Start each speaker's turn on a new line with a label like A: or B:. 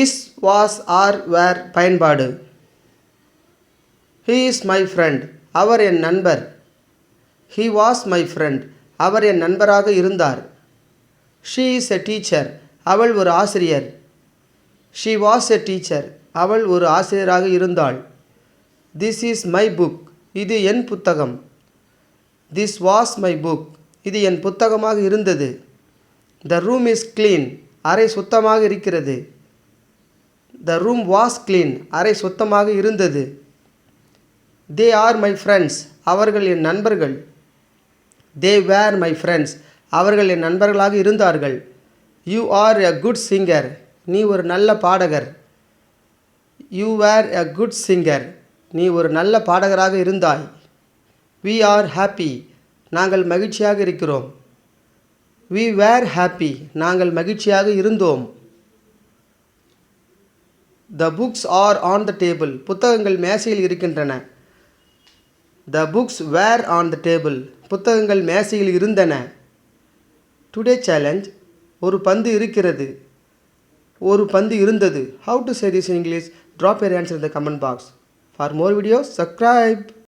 A: Is was R வேர் பயன்பாடு. He is my friend. அவர் என் நண்பர். He was my friend. அவர் என் நண்பராக இருந்தார். She is a teacher. அவள் ஒரு ஆசிரியர். She was a teacher. அவள் ஒரு ஆசிரியராக இருந்தாள். This is my book. இது என் புத்தகம். This was my book. இது என் புத்தகமாக இருந்தது. The room is clean. அறை சுத்தமாக இருக்கிறது. The room was clean. அறை சுத்தமாக இருந்தது. They are my friends. அவர்கள் என் நண்பர்கள். They were my friends. அவர்கள் என் நண்பர்களாக இருந்தார்கள். You are a good singer. நீ ஒரு நல்ல பாடகர். You were a good singer. நீ ஒரு நல்ல பாடகராக இருந்தாய். We are happy. நாங்கள் மகிழ்ச்சியாக இருக்கிறோம். We were happy. நாங்கள் மகிழ்ச்சியாக இருந்தோம். The books are on the table. புத்தகங்கள் மேசையில் இருக்கின்றன. The books were on the table. புத்தகங்கள் மேசையில் இருந்தன. Today challenge. ஒரு பந்து இருக்கிறது. ஒரு பந்து இருந்தது. How to say this in English? Drop your answer in the comment box. For more videos, subscribe.